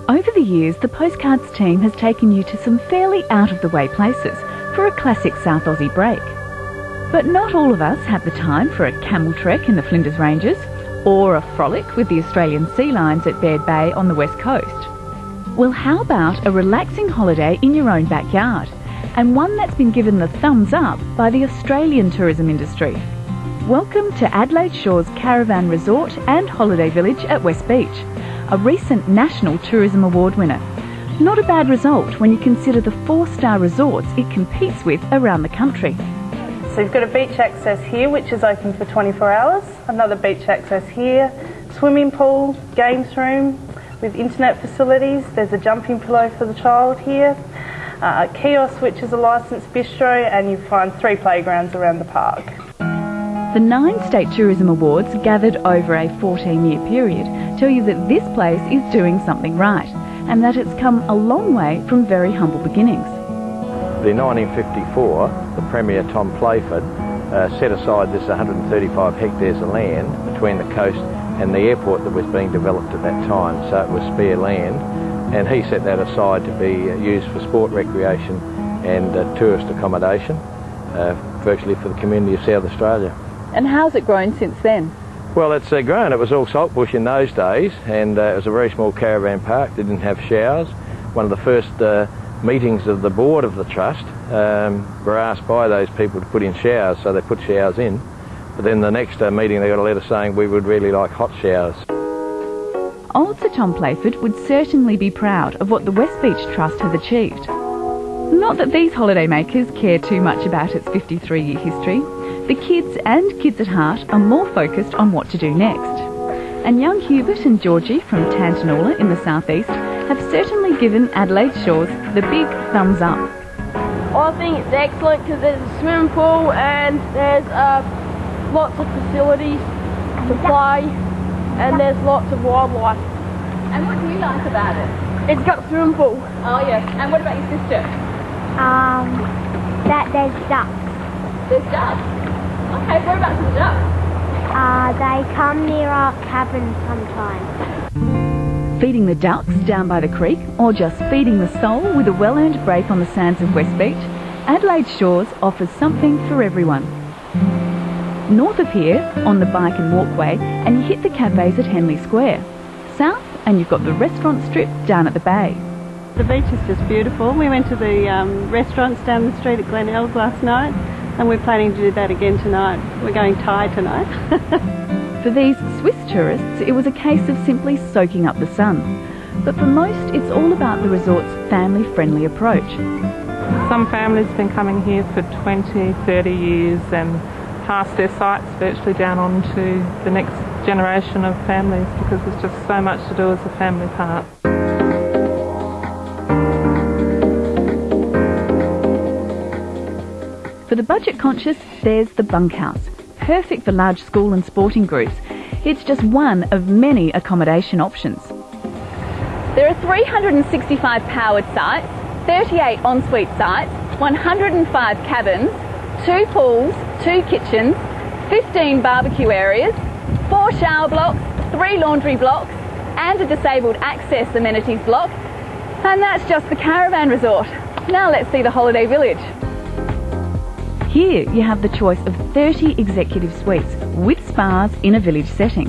Over the years, the Postcards team has taken you to some fairly out-of-the-way places for a classic South Aussie break. But not all of us have the time for a camel trek in the Flinders Ranges or a frolic with the Australian sea lions at Baird Bay on the west coast. Well, how about a relaxing holiday in your own backyard, and one that's been given the thumbs up by the Australian tourism industry? Welcome to Adelaide Shore's Caravan Resort and Holiday Village at West Beach, a recent National Tourism Award winner. Not a bad result when you consider the 4-star resorts it competes with around the country. So you've got a beach access here, which is open for 24 hours, another beach access here, swimming pool, games room with internet facilities. There's a jumping pillow for the child here, a kiosk which is a licensed bistro, and you find 3 playgrounds around the park. The 9 State Tourism Awards, gathered over a 14-year period, tell you that this place is doing something right, and that it's come a long way from very humble beginnings. In 1954, the Premier Tom Playford set aside this 135 hectares of land between the coast and the airport that was being developed at that time, so it was spare land, and he set that aside to be used for sport recreation and tourist accommodation, virtually for the community of South Australia. And how's it grown since then? Well, it's grown. It was all saltbush in those days, and it was a very small caravan park. They didn't have showers. One of the first meetings of the board of the trust were asked by those people to put in showers, so they put showers in. But then the next meeting they got a letter saying we would really like hot showers. Old Sir Tom Playford would certainly be proud of what the West Beach Trust has achieved. Not that these holidaymakers care too much about its 53-year history. The kids and kids at heart are more focused on what to do next. And young Hubert and Georgie from Tantanoola in the southeast have certainly given Adelaide Shores the big thumbs up. I think it's excellent because there's a swimming pool and there's lots of facilities to play, and there's lots of wildlife. And what do you like about it? It's got a swimming pool. Oh yeah, and what about your sister? That there's ducks. There's ducks? Okay, whereabouts are the ducks? They come near our cabin sometimes. Feeding the ducks down by the creek, or just feeding the soul with a well-earned break on the sands of West Beach, Adelaide Shores offers something for everyone. North of here, on the bike and walkway, and you hit the cafes at Henley Square. South, and you've got the restaurant strip down at the bay. The beach is just beautiful. We went to the restaurants down the street at Glenelg last night, and we're planning to do that again tonight. We're going Thai tonight. For these Swiss tourists, it was a case of simply soaking up the sun. But for most, it's all about the resort's family-friendly approach. Some families have been coming here for 20, 30 years and pass their sights virtually down on to the next generation of families, because there's just so much to do as a family park. For the budget conscious, there's the bunkhouse, perfect for large school and sporting groups. It's just one of many accommodation options. There are 365 powered sites, 38 ensuite sites, 105 cabins, 2 pools, 2 kitchens, 15 barbecue areas, 4 shower blocks, 3 laundry blocks, and a disabled access amenities block. And that's just the caravan resort. Now let's see the holiday village. Here you have the choice of 30 executive suites with spas in a village setting.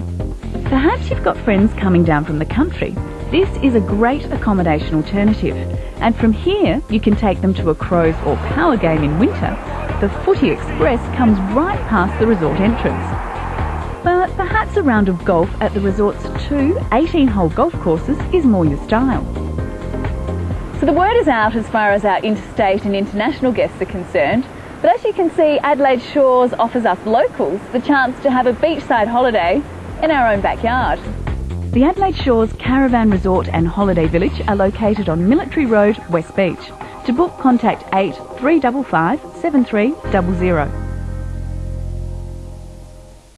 Perhaps you've got friends coming down from the country. This is a great accommodation alternative. And from here you can take them to a Crows or Power game in winter. The Footy Express comes right past the resort entrance. But perhaps a round of golf at the resort's 2 18-hole golf courses is more your style. So the word is out as far as our interstate and international guests are concerned. But as you can see, Adelaide Shores offers us locals the chance to have a beachside holiday in our own backyard. The Adelaide Shores Caravan Resort and Holiday Village are located on Military Road, West Beach. To book, contact 8 355 7300.